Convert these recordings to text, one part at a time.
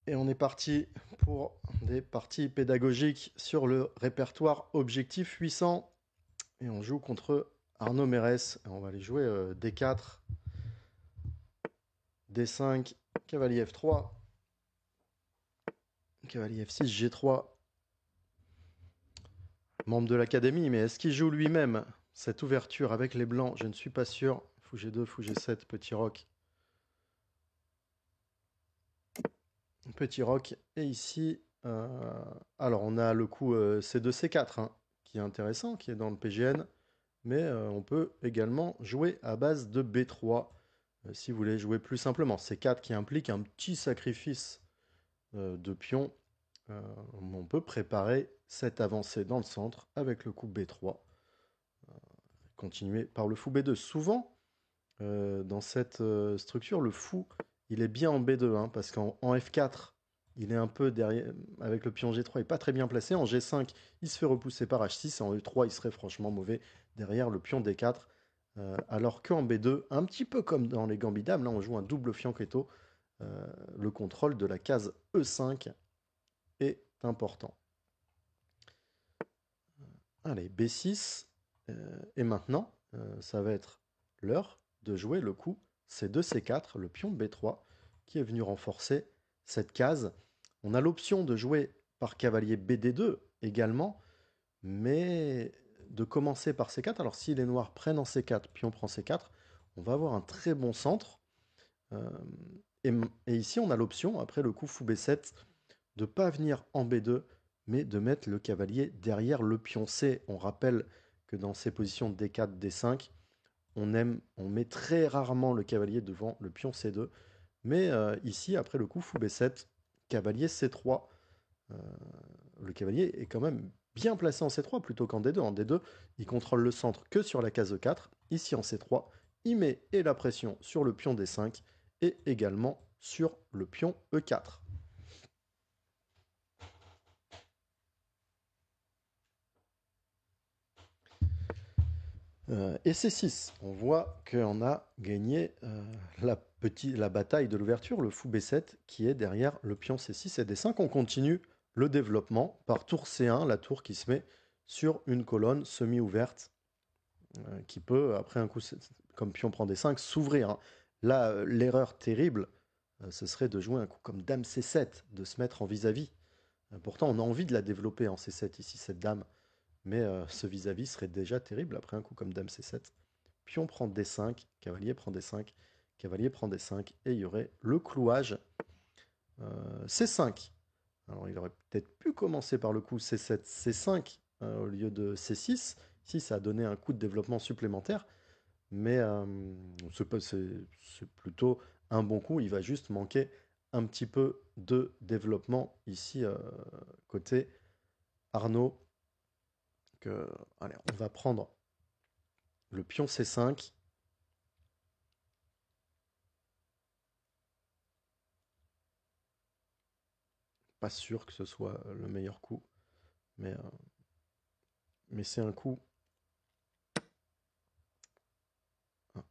Et on est parti pour des parties pédagogiques sur le répertoire objectif 800. Et on joue contre Arnaud Mérès. Et on va aller jouer D4, D5, cavalier F3, cavalier F6, G3. Membre de l'académie, mais est-ce qu'il joue lui-même cette ouverture avec les blancs? Je ne suis pas sûr. Fou G2, Fou G7, petit roc. Petit roc. Et ici, alors on a le coup C2, C4, hein, qui est intéressant, qui est dans le PGN. Mais on peut également jouer à base de B3, si vous voulez jouer plus simplement. C4 qui implique un petit sacrifice de pion. On peut préparer cette avancée dans le centre avec le coup B3. Continuer par le fou B2. Souvent, dans cette structure, le fou, il est bien en B2, hein, parce qu'en F4, il est un peu derrière, avec le pion G3, il n'est pas très bien placé. En G5, il se fait repousser par H6, et en E3, il serait franchement mauvais derrière le pion D4. Alors qu'en B2, un petit peu comme dans les Gambit-Dames, là on joue un double fianchetto, le contrôle de la case E5 est important. Allez, B6, et maintenant, ça va être l'heure de jouer le coup C2, C4, le pion B3, qui est venu renforcer cette case. On a l'option de jouer par cavalier BD2 également, mais de commencer par C4. Alors si les noirs prennent en C4, pion prend C4, on va avoir un très bon centre. Euh, et ici, on a l'option, après le coup fou B7, de ne pas venir en B2, mais de mettre le cavalier derrière le pion C. On rappelle que dans ces positions D4, D5, on met très rarement le cavalier devant le pion C2. Mais ici, après le coup fou B7, cavalier C3, euh, le cavalier est quand même bien placé en C3 plutôt qu'en D2. En D2, il contrôle le centre que sur la case E4. Ici, en C3, il met et la pression sur le pion D5 et également sur le pion E4. Et C6, on voit qu'on a gagné la bataille de l'ouverture, le fou B7, qui est derrière le pion C6 et D5. On continue le développement par tour C1, la tour qui se met sur une colonne semi-ouverte, qui peut, après un coup, comme pion prend D5, s'ouvrir, hein. Là, l'erreur terrible, ce serait de jouer un coup comme dame C7, de se mettre en vis-à-vis. Pourtant, on a envie de la développer en C7 ici, cette dame. Mais ce vis-à-vis serait déjà terrible après un coup comme dame C7. Pion prend D5, cavalier prend D5, cavalier prend D5, et il y aurait le clouage C5. Alors il aurait peut-être pu commencer par le coup C7, C5 au lieu de C6. Si ça a donné un coup de développement supplémentaire, mais c'est plutôt un bon coup. Il va juste manquer un petit peu de développement ici côté Arnaud. Que, allez, on va prendre le pion C5. Pas sûr que ce soit le meilleur coup, mais, euh, mais c'est un coup. Ah,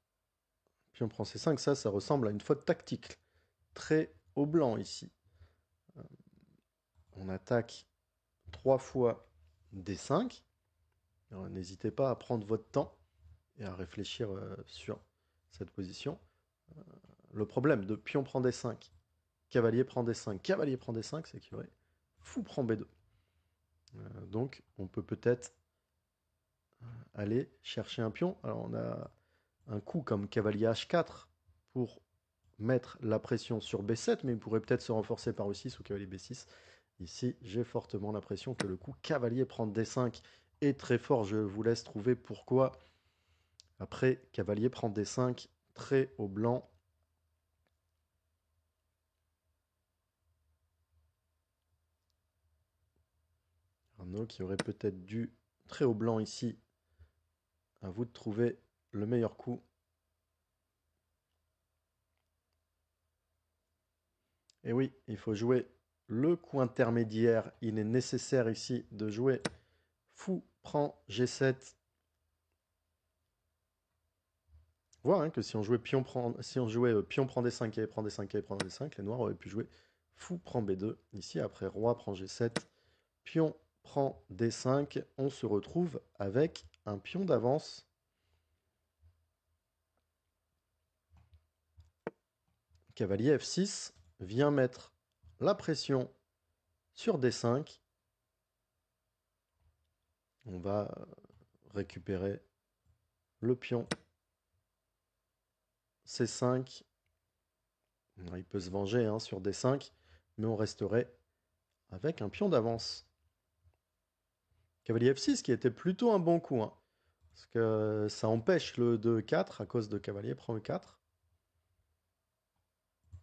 pion prend C5, ça ressemble à une faute tactique. Très au blanc ici. On attaque 3 fois D5. N'hésitez pas à prendre votre temps et à réfléchir sur cette position. Le problème de pion prend D5, cavalier prend D5, cavalier prend D5, c'est qu'il y aurait fou prend B2. Donc on peut peut-être aller chercher un pion. Alors on a un coup comme cavalier H4 pour mettre la pression sur B7, mais il pourrait peut-être se renforcer par E6 ou cavalier B6. Ici, j'ai fortement l'impression que le coup cavalier prend D5 est très fort. Je vous laisse trouver pourquoi. Après, cavalier prend D5, très au blanc. Arnaud qui aurait peut-être dû très au blanc ici. À vous de trouver le meilleur coup. Et oui, il faut jouer le coup intermédiaire. Il est nécessaire ici de jouer fou prend G7. Voir hein, que si on jouait pion prend, si on jouait pion prend D5, cavalier prend D5, cavalier prend D5, les noirs auraient pu jouer fou prend B2. Ici, après roi prend G7, pion prend D5. On se retrouve avec un pion d'avance. Cavalier F6 vient mettre la pression sur D5. On va récupérer le pion C5. Il peut se venger hein, sur D5, mais on resterait avec un pion d'avance. Cavalier F6 qui était plutôt un bon coup, hein, parce que ça empêche le 2-4 à cause de cavalier prend E4.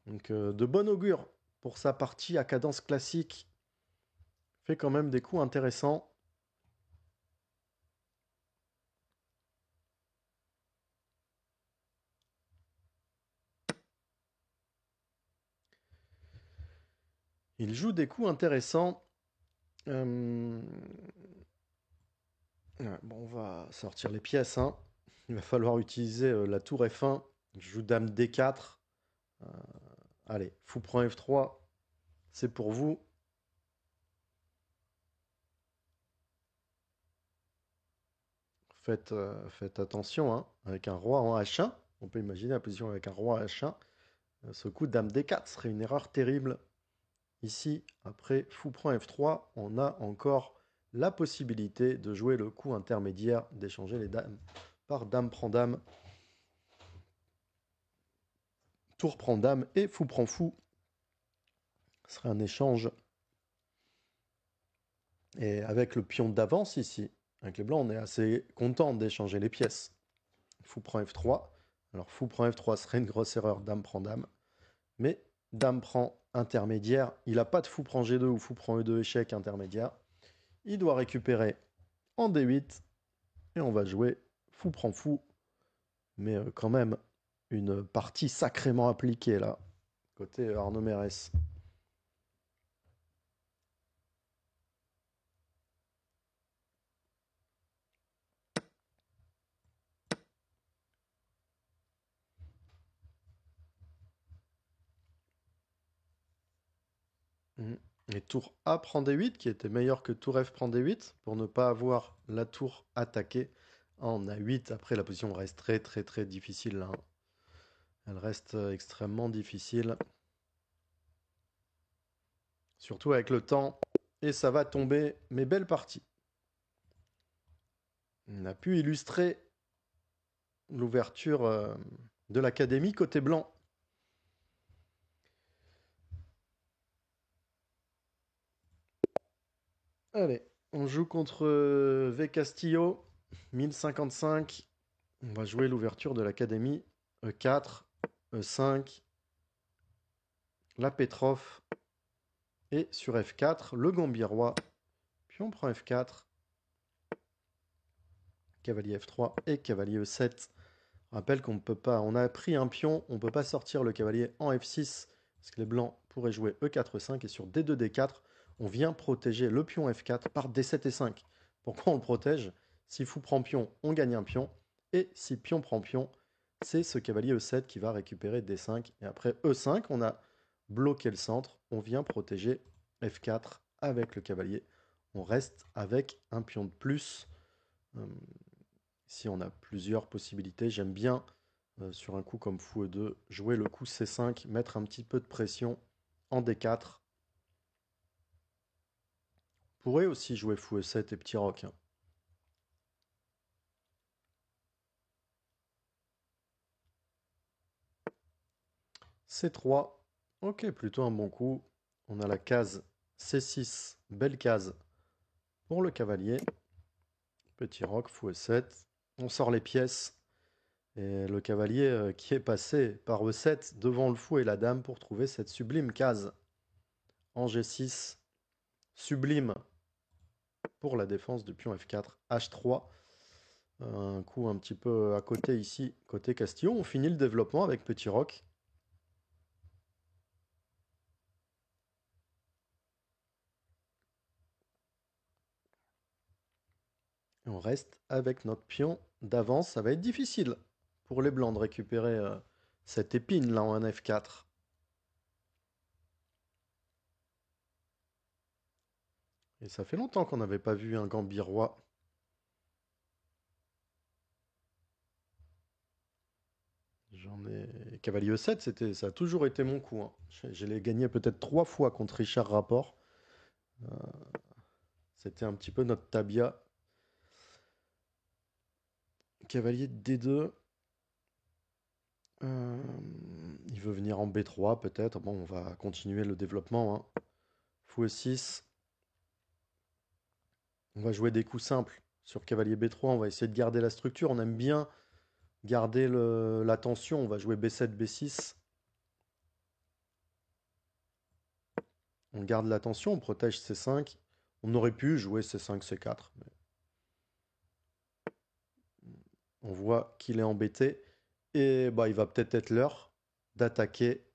Donc de bon augure pour sa partie à cadence classique. Fait quand même des coups intéressants. Il joue des coups intéressants. Bon, on va sortir les pièces. Hein. Il va falloir utiliser la tour F1. Il joue dame D4. Allez, fou prend F3. C'est pour vous. Faites attention, hein, avec un roi en H1. On peut imaginer la position avec un roi H1. Ce coup dame D4 serait une erreur terrible. Ici, après fou prend F3, on a encore la possibilité de jouer le coup intermédiaire, d'échanger les dames par dame prend dame. Tour prend dame et fou prend fou. Ce serait un échange. Et avec le pion d'avance ici, avec les blancs, on est assez content d'échanger les pièces. Fou prend F3. Alors fou prend F3 serait une grosse erreur, dame prend dame. Mais dame prend intermédiaire. Il n'a pas de fou prend G2 ou fou prend E2 échec intermédiaire. Il doit récupérer en D8. Et on va jouer fou prend fou. Mais quand même, une partie sacrément appliquée là. Côté Arnaud Mérès. Et tour A prend D8, qui était meilleur que tour F prend D8, pour ne pas avoir la tour attaquée en A8. Après, la position reste très très très difficile. Là. Elle reste extrêmement difficile. Surtout avec le temps. Et ça va tomber, mais belle partie. On a pu illustrer l'ouverture de l'académie côté blanc. Allez, on joue contre V Castillo, 1055. On va jouer l'ouverture de l'académie. E4, E5, la Petrov. Et sur F4, le Gambirois. Puis on prend F4. Cavalier F3 et cavalier E7. Rappelle qu'on ne peut pas, on a pris un pion, on ne peut pas sortir le cavalier en F6 parce que les blancs pourraient jouer E4, E5 et sur D2, D4, on vient protéger le pion F4 par D7 et 5. Pourquoi on le protège? Si fou prend pion, on gagne un pion et si pion prend pion, c'est ce cavalier E7 qui va récupérer D5 et après E5, on a bloqué le centre, on vient protéger F4 avec le cavalier. On reste avec un pion de plus. Ici, on a plusieurs possibilités. J'aime bien, sur un coup comme fou E2, jouer le coup C5, mettre un petit peu de pression en D4. On pourrait aussi jouer fou E7 et petit roc. Hein. C3. Ok, plutôt un bon coup. On a la case C6, belle case pour le cavalier. Petit roc, fou E7. On sort les pièces. Et le cavalier qui est passé par E7 devant le fou et la dame pour trouver cette sublime case en G6. Sublime pour la défense du pion F4. H3. Un coup un petit peu à côté ici, côté Castillo. On finit le développement avec petit roc. Et on reste avec notre pion d'avance. Ça va être difficile pour les blancs de récupérer cette épine là en F4. Et ça fait longtemps qu'on n'avait pas vu un Gambit roi. J'en ai... Cavalier E7, ça a toujours été mon coup, hein. Je l'ai gagné peut-être 3 fois contre Richard Rapport. Euh, C'était un petit peu notre tabia. Cavalier D2. Euh, il veut venir en B3 peut-être. Bon, on va continuer le développement, hein. Fou E6. On va jouer des coups simples. Sur cavalier B3, on va essayer de garder la structure. On aime bien garder la tension. On va jouer B7, B6. On garde la tension, on protège C5. On aurait pu jouer C5, C4. Mais on voit qu'il est embêté. Et bah, il va peut-être être l'heure d'attaquer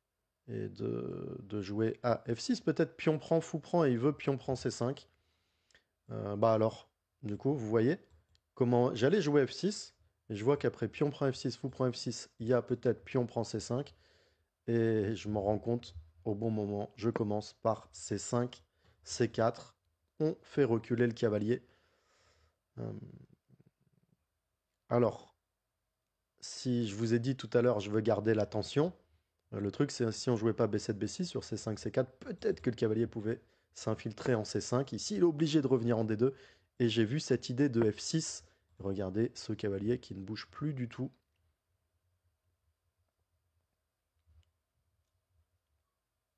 et de jouer à F6. Peut-être pion prend, fou prend et il veut pion prend C5. Bah alors, du coup, vous voyez comment j'allais jouer F6 et je vois qu'après pion prend F6, fou prend F6, il y a peut-être pion prend C5 et je m'en rends compte au bon moment. Je commence par C5, C4. On fait reculer le cavalier. Euh, alors, si je vous ai dit tout à l'heure, je veux garder la tension, le truc c'est si on jouait pas B7, B6 sur C5, C4, peut-être que le cavalier pouvait s'infiltrer en C5. Ici, il est obligé de revenir en D2. Et j'ai vu cette idée de F6. Regardez ce cavalier qui ne bouge plus du tout.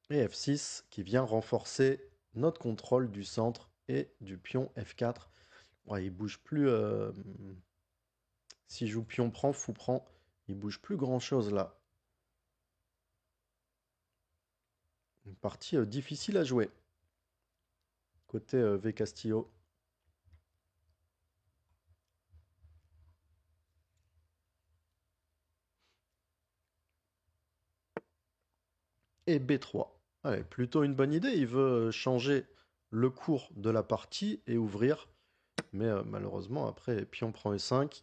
Et F6 qui vient renforcer notre contrôle du centre et du pion F4. Ouais, il bouge plus. Si je joue pion prend, fou prend, il bouge plus grand chose là. Une partie difficile à jouer. Côté V Castillo. Et B3. Ouais, plutôt une bonne idée. Il veut changer le cours de la partie et ouvrir. Mais malheureusement, après, pion prend E5.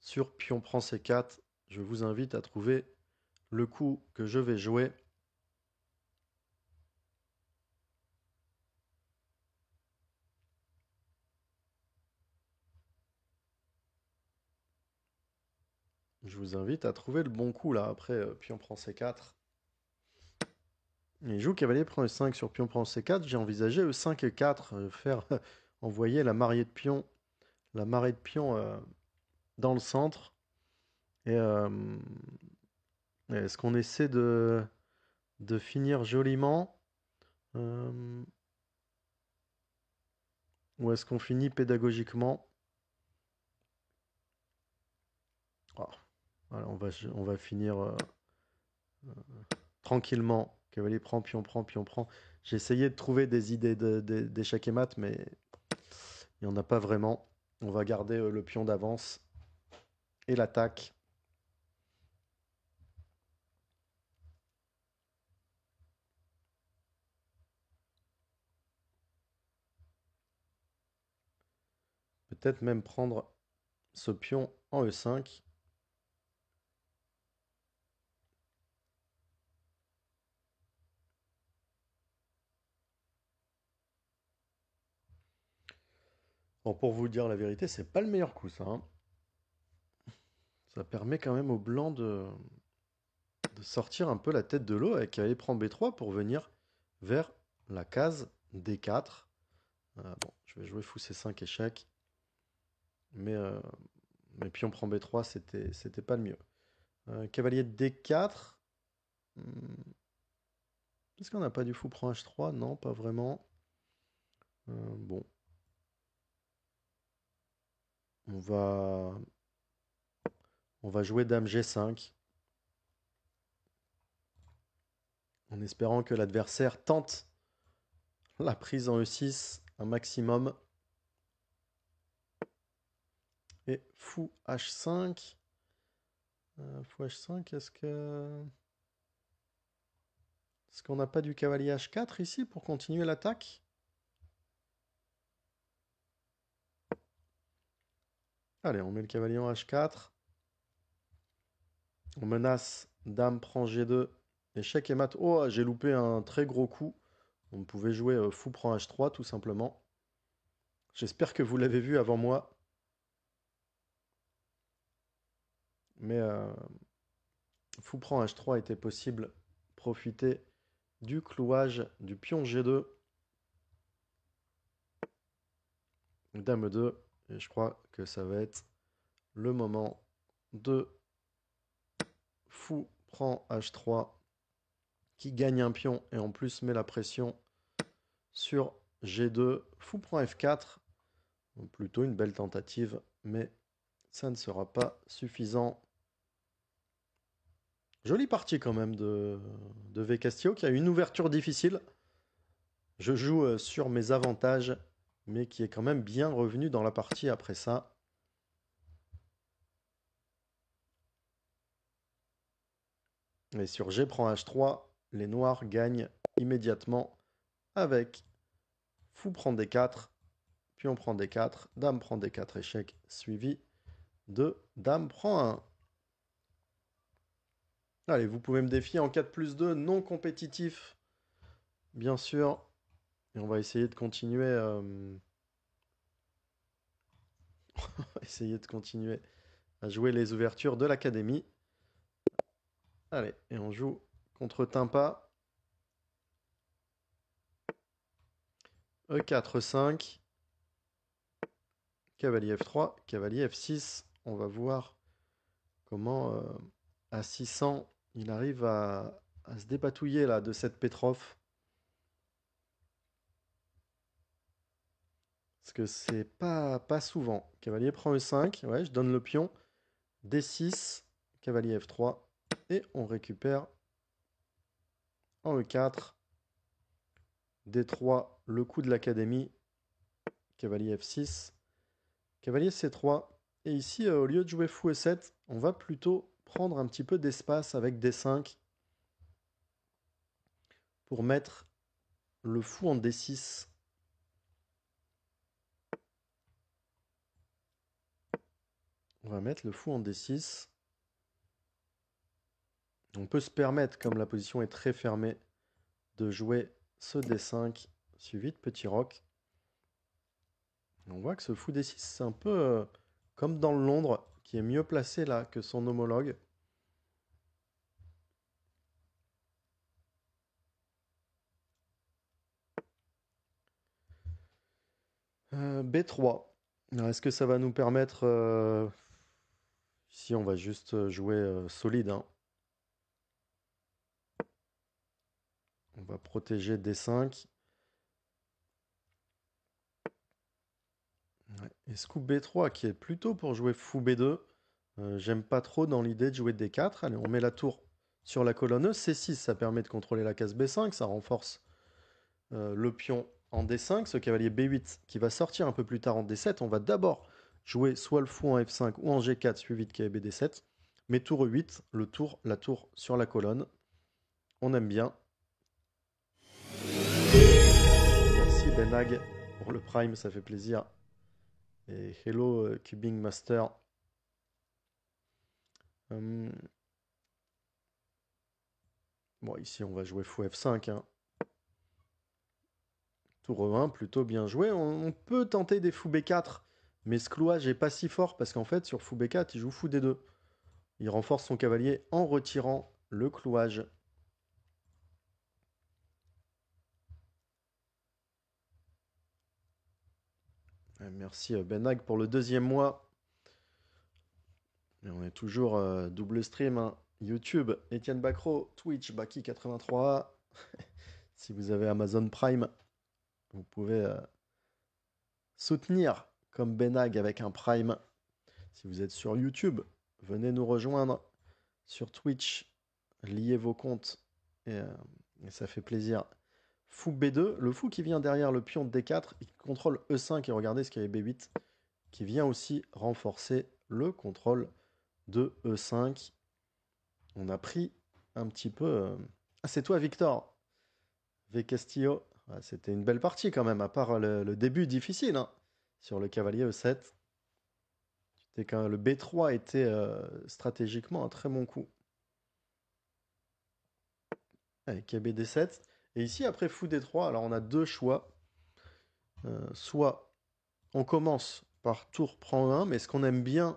Sur pion prend C4, je vous invite à trouver le coup que je vais jouer. Je vous invite à trouver le bon coup là. Après, pion prend C4. Il joue cavalier prend E5 sur pion prend C4. J'ai envisagé E5 et 4, faire envoyer la marée de pions dans le centre. Et est-ce qu'on essaie de finir joliment ou est-ce qu'on finit pédagogiquement? Oh, voilà, on va finir tranquillement. Cavalier prend, pion prend, pion prend. J'ai essayé de trouver des idées d'échecs et maths, mais il n'y en a pas vraiment. On va garder le pion d'avance et l'attaque. Peut-être même prendre ce pion en E5. Bon, pour vous dire la vérité, c'est pas le meilleur coup, ça, hein. Ça permet quand même au blanc de sortir un peu la tête de l'eau avec cavalier prend B3 pour venir vers la case D4. Bon, je vais jouer fou C5 échec. Mais, pion prend B3, c'était pas le mieux. Cavalier D4. Est-ce qu'on n'a pas du fou prend H3? Non, pas vraiment. Bon. On va, on va jouer dame G5. En espérant que l'adversaire tente la prise en E6 un maximum. Et fou H5. Fou H5, est-ce qu'on n'a pas du cavalier H4 ici pour continuer l'attaque? Allez, on met le cavalier en H4. On menace dame prend G2. Échec et mat. Oh, j'ai loupé un très gros coup. On pouvait jouer fou prend H3 tout simplement. J'espère que vous l'avez vu avant moi. Mais fou prend H3 était possible. Profiter du clouage du pion G2. Dame 2. Et je crois que ça va être le moment de fou prend H3 qui gagne un pion et en plus met la pression sur G2. Fou prend F4. Plutôt une belle tentative, mais ça ne sera pas suffisant. Jolie partie quand même de V Castillo qui a une ouverture difficile. Je joue sur mes avantages, mais qui est quand même bien revenu dans la partie après ça. Et sur G prend H3, les noirs gagnent immédiatement avec fou prend D4, pion prend D4, dame prend D4, échec, suivi de dame prend 1. Allez, vous pouvez me défier en 4+2 non compétitif, bien sûr. Et on va essayer de continuer, à jouer les ouvertures de l'académie. Allez, et on joue contre Timpa. E4, E5. Cavalier F3, cavalier F6. On va voir comment à 600 il arrive à se dépatouiller là de cette Petrov. Parce que c'est pas souvent. Cavalier prend E5. Ouais, je donne le pion. D6, cavalier F3. Et on récupère en E4. D3, le coup de l'académie. Cavalier F6. Cavalier C3. Et ici, au lieu de jouer fou E7, on va plutôt prendre un petit peu d'espace avec D5 pour mettre le fou en D6. On va mettre le fou en D6. On peut se permettre, comme la position est très fermée, de jouer ce D5 suivi de petit roc. On voit que ce fou D6, c'est un peu comme dans le Londres, qui est mieux placé là que son homologue. B3. Est-ce que ça va nous permettre... Ici, on va juste jouer solide, hein. On va protéger D5. Ouais. Et scoop B3 qui est plutôt pour jouer fou B2. J'aime pas trop dans l'idée de jouer D4. Allez, on met la tour sur la colonne E. C6, ça permet de contrôler la case B5. Ça renforce le pion en D5. Ce cavalier B8 qui va sortir un peu plus tard en D7. On va d'abord jouer soit le fou en F5 ou en G4 suivi de cavalier D7. Mais tour E8, la tour sur la colonne. On aime bien. Merci Benag pour le prime, ça fait plaisir. Et hello Cubing Master. Bon, ici on va jouer fou F5, hein. Tour E1, plutôt bien joué. On peut tenter des fou B4, mais ce clouage est pas si fort parce qu'en fait sur fou B4 il joue fou D2. Il renforce son cavalier en retirant le clouage. Merci Benag pour le deuxième mois. Et on est toujours double stream, hein. YouTube, Etienne Bacro, Twitch, Baki83. Si vous avez Amazon Prime, vous pouvez soutenir comme Benag avec un Prime. Si vous êtes sur YouTube, venez nous rejoindre sur Twitch. Liez vos comptes et ça fait plaisir. Fou B2, le fou qui vient derrière le pion de D4, il contrôle E5 et regardez ce qu'il y a B8 qui vient aussi renforcer le contrôle de E5. On a pris un petit peu... Ah, c'est toi Victor V Castillo. Ah, c'était une belle partie quand même, à part le début difficile, hein, sur le cavalier E7. Le B3 était stratégiquement un très bon coup. Avec KB D7. Et ici, après fou D3, alors on a deux choix. Soit on commence par tour prend 1, mais ce qu'on aime bien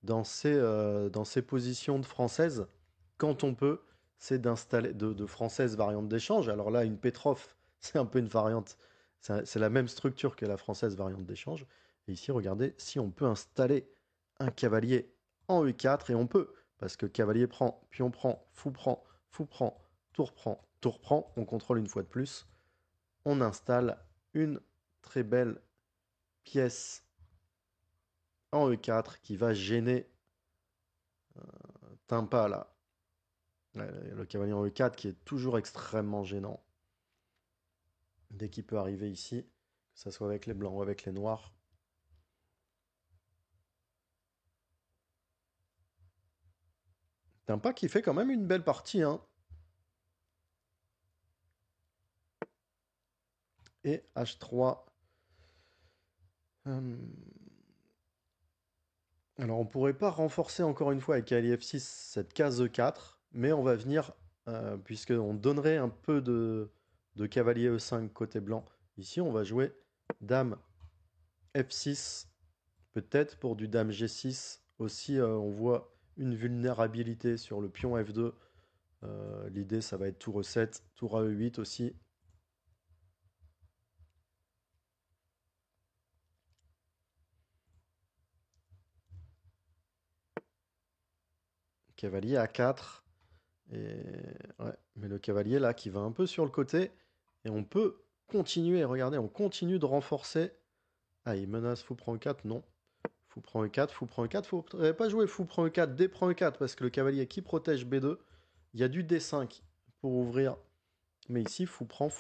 dans ces positions de française, quand on peut, c'est d'installer de française variante d'échange. Alors là, une Petrov, c'est un peu une variante, c'est la même structure que la française variante d'échange. Et ici, regardez, si on peut installer un cavalier en E4, et on peut, parce que cavalier prend, pion prend, fou prend, tour prend, on contrôle une fois de plus, on installe une très belle pièce en E4 qui va gêner Timpa là. Le cavalier en E4 qui est toujours extrêmement gênant. Dès qu'il peut arriver ici, que ce soit avec les blancs ou avec les noirs. Timpa qui fait quand même une belle partie. Hein. Et H3. Alors on pourrait pas renforcer encore une fois avec cavalier F6 cette case E4, mais on va venir, puisqu'on donnerait un peu de cavalier E5 côté blanc. Ici on va jouer dame F6, peut-être pour du dame G6. Aussi on voit une vulnérabilité sur le pion F2. L'idée ça va être tour E7, tour à E8 aussi. Cavalier A4. Et ouais, mais le cavalier là qui va un peu sur le côté. Et on peut continuer, regardez, on continue de renforcer. Ah, il menace fou prend E4, non. Fou prend E4, fou prend E4. Faudrait pas jouer fou prend E4, D prend E4, parce que le cavalier qui protège B2, il y a du D5 pour ouvrir. Mais ici, fou prend,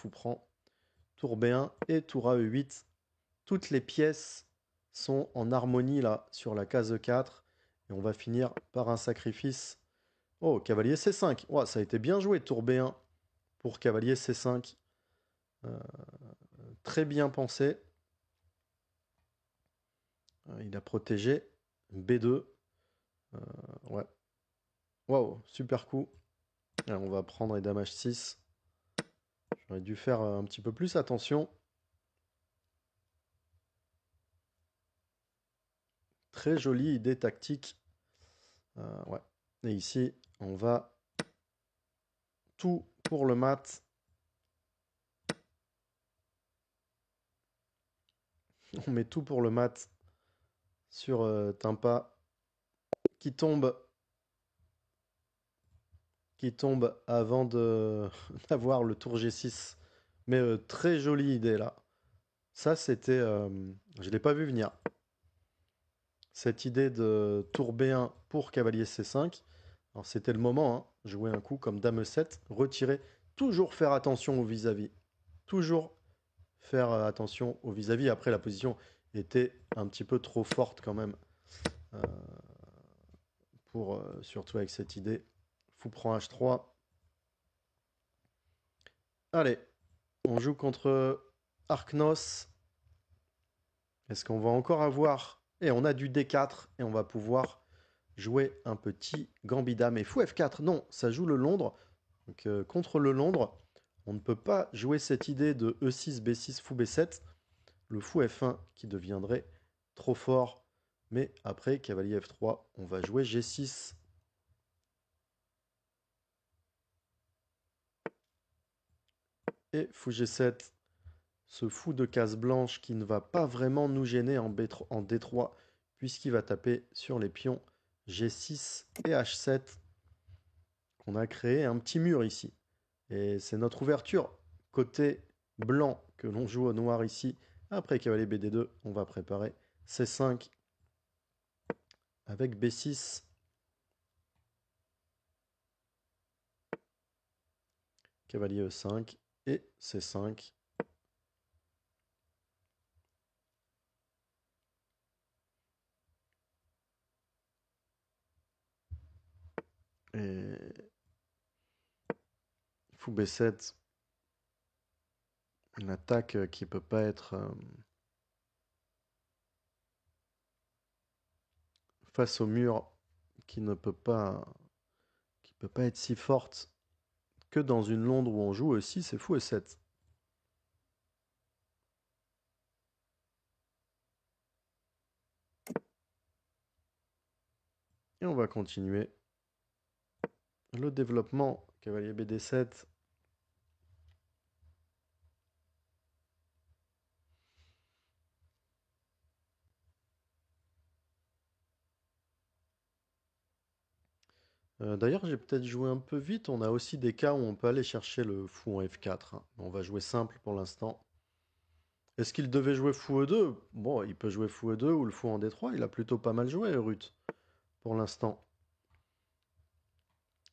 tour B1 et tour A E8. Toutes les pièces sont en harmonie là sur la case E4. Et on va finir par un sacrifice. Oh, cavalier C5. Oh, ça a été bien joué, tour B1 pour cavalier C5. Très bien pensé. Il a protégé B2. Ouais. Waouh, super coup. Alors, on va prendre les dames H6. J'aurais dû faire un petit peu plus attention. Très jolie idée tactique. Ouais. Et ici, on va tout pour le mat. On met tout pour le mat sur Timpa qui tombe avant de d'avoir le tour G6. Mais très jolie idée là. Ça, c'était. Je ne l'ai pas vu venir. Cette idée de tour B1 pour cavalier C5. Alors, c'était le moment. Hein. Jouer un coup comme dame E7. Retirer. Toujours faire attention au vis-à-vis. Toujours faire attention au vis-à-vis. Après, la position était un petit peu trop forte quand même. euh, surtout avec cette idée. Fou prend H3. Allez, on joue contre Arknos. Est-ce qu'on va encore avoir... Et on a du D4 et on va pouvoir jouer un petit gambit dame. Et fou F4, non, ça joue le Londres. Donc contre le Londres, on ne peut pas jouer cette idée de E6, B6, fou B7. Le fou F1 qui deviendrait trop fort. Mais après, cavalier F3, on va jouer G6. Et fou G7, ce fou de case blanche qui ne va pas vraiment nous gêner en D3, puisqu'il va taper sur les pions G6 et H7. On a créé un petit mur ici. Et c'est notre ouverture côté blanc que l'on joue au noir ici. Après cavalier BD2, on va préparer C5 avec B6. Cavalier E5 et C5. Et fou B7. Une attaque qui peut pas être face au mur, qui ne peut pas, qui peut pas être si forte que dans une Londres où on joue aussi, c'est fou E7. Et on va continuer le développement. Cavalier BD7. D'ailleurs, j'ai peut-être joué un peu vite. On a aussi des cas où on peut aller chercher le fou en F4, hein. On va jouer simple pour l'instant. Est-ce qu'il devait jouer fou E2? Bon, il peut jouer fou E2 ou le fou en D3. Il a plutôt pas mal joué, Ruth, pour l'instant.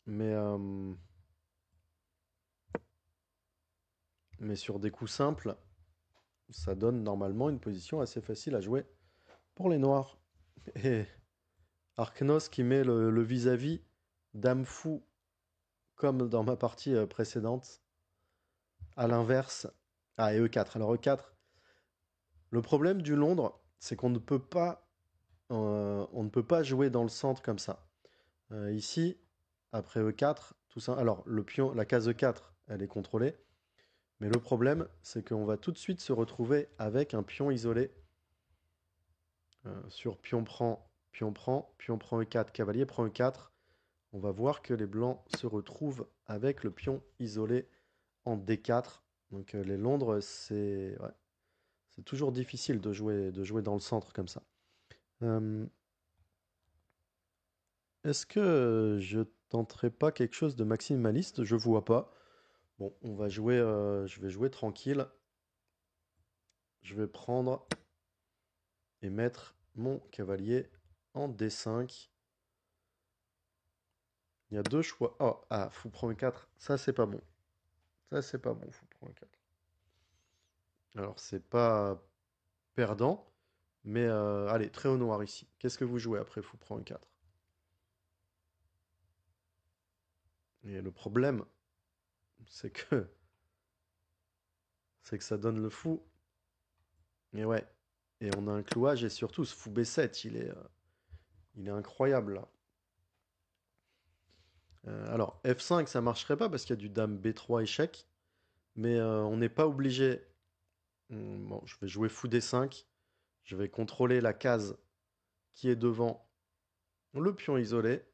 Mais, mais sur des coups simples, ça donne normalement une position assez facile à jouer pour les noirs. Et Arknos qui met le vis-à-vis Dame fou comme dans ma partie précédente, à l'inverse. Ah, et E4. Alors E4, le problème du Londres, c'est qu'on ne peut pas, on ne peut pas jouer dans le centre comme ça. Ici, après E4, tout ça. Alors le pion, la case E4, elle est contrôlée, mais le problème, c'est qu'on va tout de suite se retrouver avec un pion isolé sur pion prend, pion prend, pion prend E4, cavalier prend E4. On va voir que les blancs se retrouvent avec le pion isolé en D4. Donc les Londres, ouais, c'est toujours difficile de jouer dans le centre comme ça. Euh, Est-ce que je tenterai pas quelque chose de maximaliste? Je vois pas. Bon, on va jouer, je vais jouer tranquille. Je vais prendre et mettre mon cavalier en D5. Il y a deux choix. Oh, ah, fou prend E4. Ça, c'est pas bon. Ça, c'est pas bon, fou prend E4. Alors, c'est pas perdant, mais allez, très au noir ici. Qu'est-ce que vous jouez après fou prend E4? Et le problème, c'est que ça donne le fou. Et ouais. Et on a un clouage et surtout ce fou B7, il est incroyable là. Alors F5 ça marcherait pas parce qu'il y a du dame B3 échec, mais on n'est pas obligé. Bon, je vais jouer fou D5. Je vais contrôler la case qui est devant le pion isolé.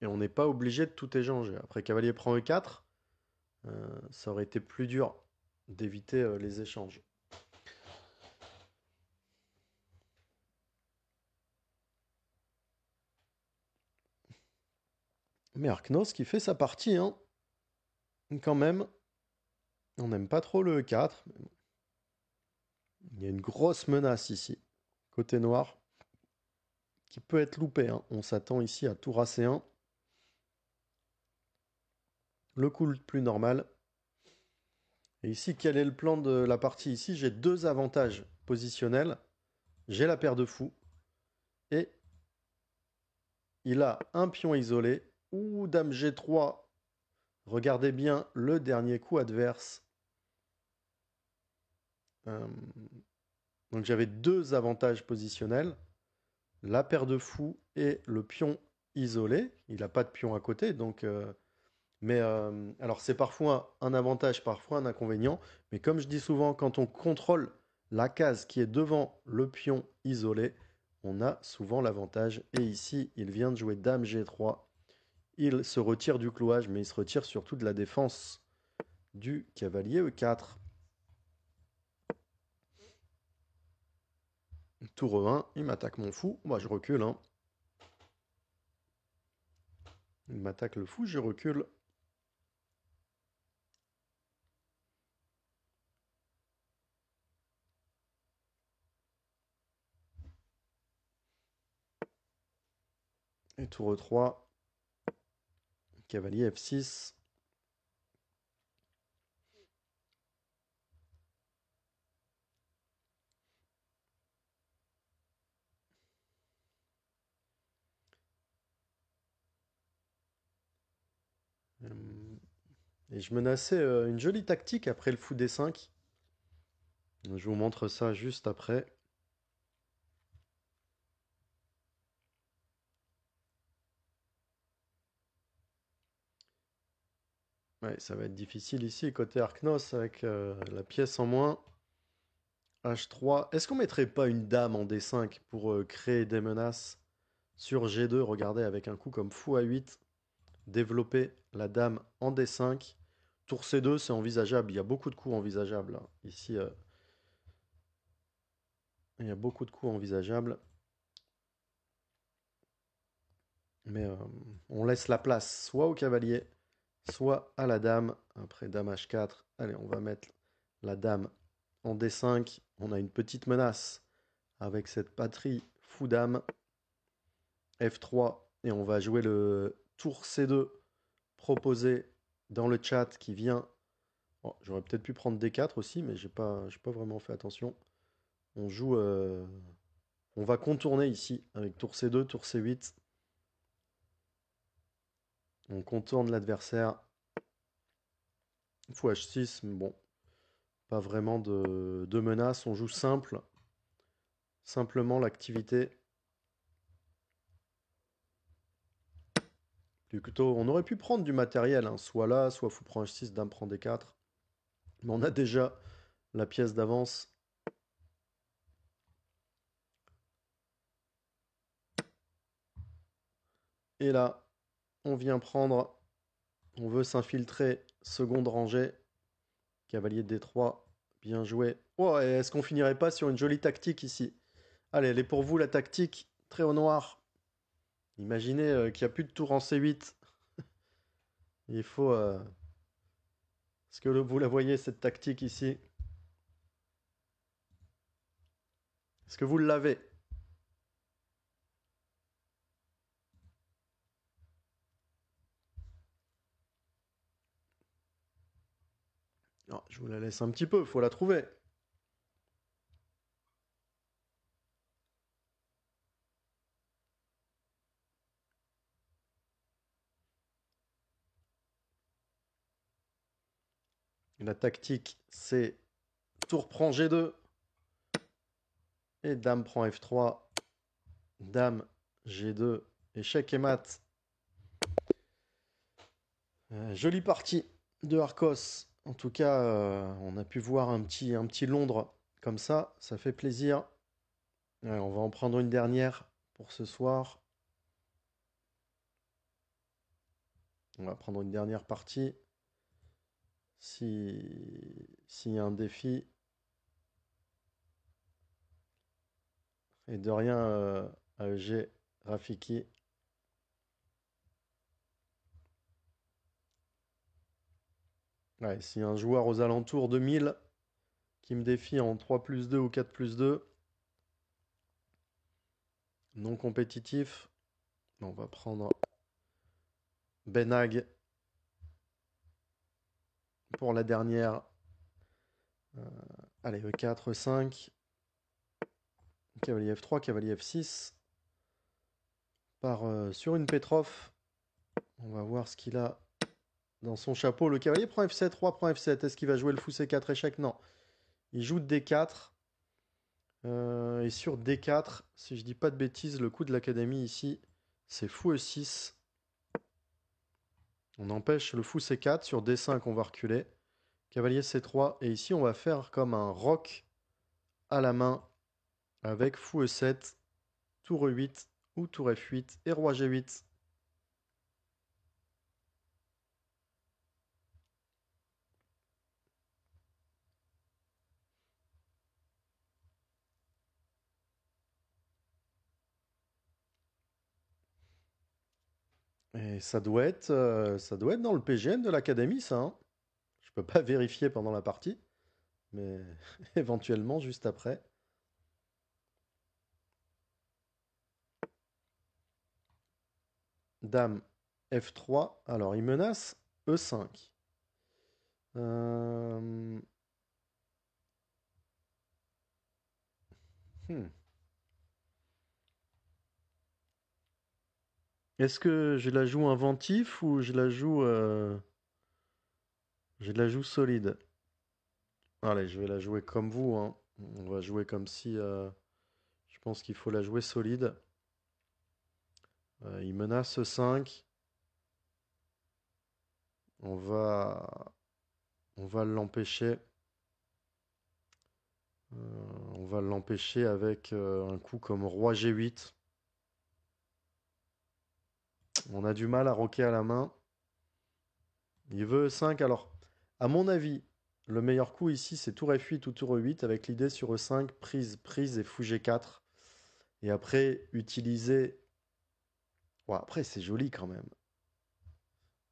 Et on n'est pas obligé de tout échanger. Après cavalier prend E4, ça aurait été plus dur d'éviter les échanges. Mais Arknos qui fait sa partie, hein. Quand même, on n'aime pas trop le E4. Il y a une grosse menace ici, côté noir, qui peut être loupée, hein. On s'attend ici à tout raser un. Le coup le plus normal. Et ici, quel est le plan de la partie? Ici, j'ai deux avantages positionnels. J'ai la paire de fous. Et il a un pion isolé. Ouh, dame G3. Regardez bien le dernier coup adverse. Euh, donc j'avais deux avantages positionnels. La paire de fous et le pion isolé. Il n'a pas de pion à côté, donc mais alors c'est parfois un avantage, parfois un inconvénient. Mais comme je dis souvent, quand on contrôle la case qui est devant le pion isolé, on a souvent l'avantage. Et ici, il vient de jouer Dame G3. Il se retire du clouage, mais il se retire surtout de la défense du cavalier E4. Tour E1, il m'attaque mon fou. Moi, je recule, hein. Il m'attaque le fou, je recule. Et tour E3, cavalier F6. Et je menaçais une jolie tactique après le fou D5. Je vous montre ça juste après. Ouais, ça va être difficile ici, côté Arknos, avec la pièce en moins. H3. Est-ce qu'on mettrait pas une dame en D5 pour créer des menaces sur G2? Regardez, avec un coup comme fou A8, développer la dame en D5. Tour C2, c'est envisageable. Il y a beaucoup de coups envisageables, hein. Ici, il y a beaucoup de coups envisageables. Mais on laisse la place soit au cavalier, soit à la dame. Après dame H4. Allez, on va mettre la dame en D5. On a une petite menace avec cette patrie fou dame. F3. Et on va jouer le tour C2 proposé dans le chat qui vient. Oh, j'aurais peut-être pu prendre D4 aussi, mais j'ai pas vraiment fait attention. On joue. On va contourner ici avec tour C2, tour C8. On contourne l'adversaire. Fou H6, mais bon, pas vraiment de menace. On joue simple. Simplement l'activité. Plutôt, on aurait pu prendre du matériel, hein, soit là, soit fou prend H6, dame prend D4. Mais on a déjà la pièce d'avance. Et là, on vient prendre. On veut s'infiltrer. Seconde rangée. Cavalier de D3. Bien joué. Oh, et est-ce qu'on finirait pas sur une jolie tactique ici? Allez, elle est pour vous la tactique. Très au noir. Imaginez qu'il n'y a plus de tour en C8. Il faut. Est-ce que vous la voyez cette tactique ici? Est-ce que vous l'avez? Non, je vous la laisse un petit peu, faut la trouver. La tactique, c'est tour prend G2 et dame prend F3. Dame G2, échec et mat. Jolie partie de Arcos. En tout cas, on a pu voir un petit Londres comme ça fait plaisir. Ouais, on va en prendre une dernière pour ce soir. On va prendre une dernière partie. S'il y a un défi. Et de rien, AEG, Rafiki. Ouais, s'il y a un joueur aux alentours de 1000 qui me défie en 3+2 ou 4+2, non compétitif, on va prendre Benag pour la dernière. Euh, allez, E4, E5, cavalier F3, cavalier F6. Part sur une Petrov. On va voir ce qu'il a dans son chapeau. Le cavalier prend F7, roi prend F7. Est-ce qu'il va jouer le fou C4 échec? Non. Il joue D4. Et sur D4, si je dis pas de bêtises, le coup de l'académie ici, c'est fou E6. On empêche le fou C4. Sur D5, on va reculer. Cavalier C3. Et ici, on va faire comme un roc à la main avec fou E7, tour E8 ou tour F8 et roi G8. Et ça doit être dans le PGM de l'académie, ça, hein. Je peux pas vérifier pendant la partie, mais éventuellement juste après. Dame F3. Alors, il menace E5. Euh, hmm. Est-ce que je la joue inventif ou je la joue solide? Allez, je vais la jouer comme vous, hein. On va jouer comme si je pense qu'il faut la jouer solide. Il menace E5. On va, on va l'empêcher. va l'empêcher avec un coup comme roi G8. On a du mal à roquer à la main. Il veut E5. Alors, à mon avis, le meilleur coup ici, c'est tour F8 ou tour E8 avec l'idée sur E5, prise, prise et fou G4. Et après, utiliser... Ouais, après, c'est joli quand même.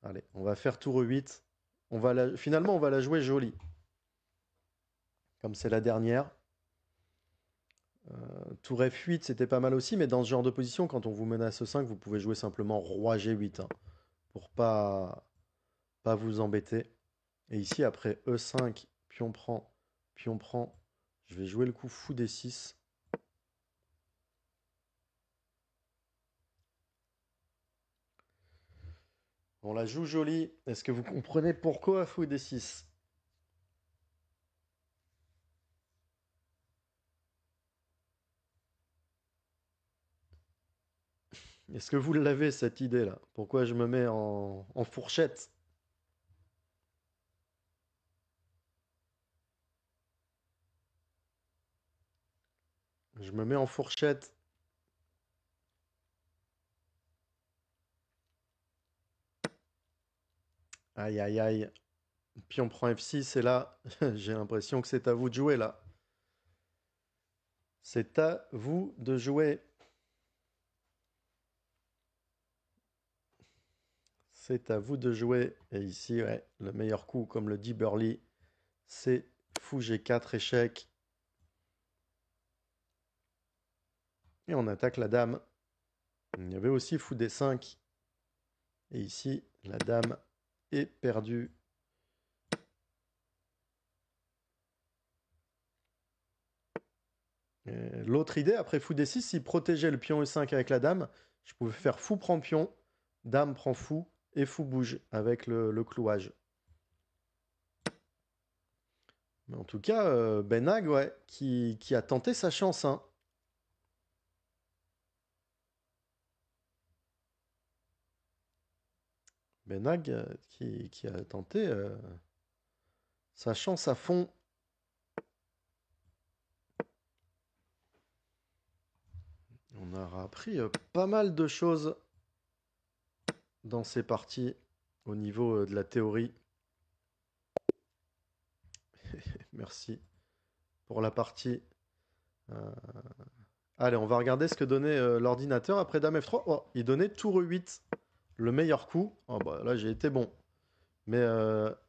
Allez, on va faire tour E8. Finalement, on va la jouer jolie. Comme c'est la dernière. Tour F8, c'était pas mal aussi, mais dans ce genre de position, quand on vous menace E5, vous pouvez jouer simplement roi G8, hein, pour pas vous embêter. Et ici, après E5, pion prend, je vais jouer le coup fou D6. On la joue jolie. Est-ce que vous comprenez pourquoi fou D6? Est-ce que vous l'avez, cette idée-là? Pourquoi je me mets en fourchette? Je me mets en fourchette. Aïe, aïe, aïe. Pion prend F6, et là, j'ai l'impression que c'est à vous de jouer, là. C'est à vous de jouer. C'est à vous de jouer. Et ici, ouais, le meilleur coup, comme le dit Burley, c'est fou G4 échec. Et on attaque la dame. Il y avait aussi fou D5. Et ici, la dame est perdue. L'autre idée, après fou D6, s'il protégeait le pion E5 avec la dame, je pouvais faire fou prend pion, dame prend fou, et fou bouge avec le clouage. Mais en tout cas, Benag, ouais, qui a tenté sa chance, hein. Benag qui a tenté sa chance à fond. On aura appris pas mal de choses dans ces parties au niveau de la théorie. Merci pour la partie. Euh, Allez, on va regarder ce que donnait l'ordinateur après Dame F3. Oh, il donnait tour E8, le meilleur coup. Oh, bah, là, j'ai été bon. Mais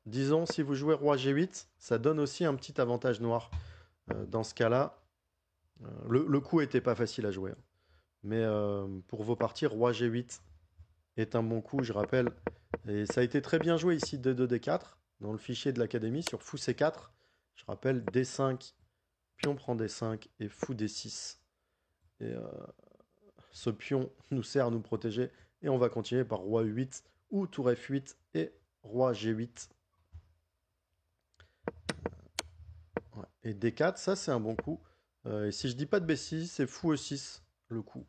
disons, si vous jouez Roi G8, ça donne aussi un petit avantage noir. Dans ce cas-là, le coup était pas facile à jouer, hein. Mais pour vos parties, Roi G8 est un bon coup, je rappelle. Et ça a été très bien joué ici, D2, D4, dans le fichier de l'académie, sur Fou C4. Je rappelle, D5, pion prend D5 et Fou D6. Et ce pion nous sert à nous protéger. Et on va continuer par Roi E8 ou Tour F8 et Roi G8. Ouais. Et D4, ça c'est un bon coup. Et si je dis pas de bêtises, c'est Fou E6 le coup.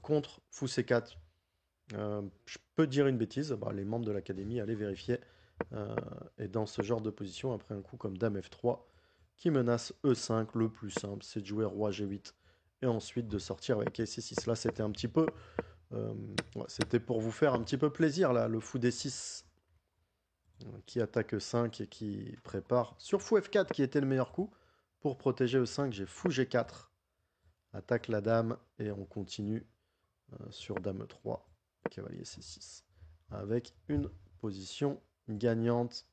Contre Fou C4. Je peux dire une bêtise, bah, les membres de l'académie, allez vérifier. Et dans ce genre de position, après un coup comme Dame F3, qui menace E5, le plus simple, c'est de jouer Roi G8 et ensuite de sortir avec C6. Là, c'était un petit peu... ouais, c'était pour vous faire un petit peu plaisir, là, le fou D6 qui attaque E5 et qui prépare sur Fou F4, qui était le meilleur coup. Pour protéger E5, j'ai Fou G4, attaque la dame, et on continue sur Dame E3, cavalier C6, avec une position gagnante.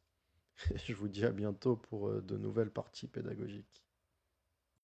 Je vous dis à bientôt pour de nouvelles parties pédagogiques.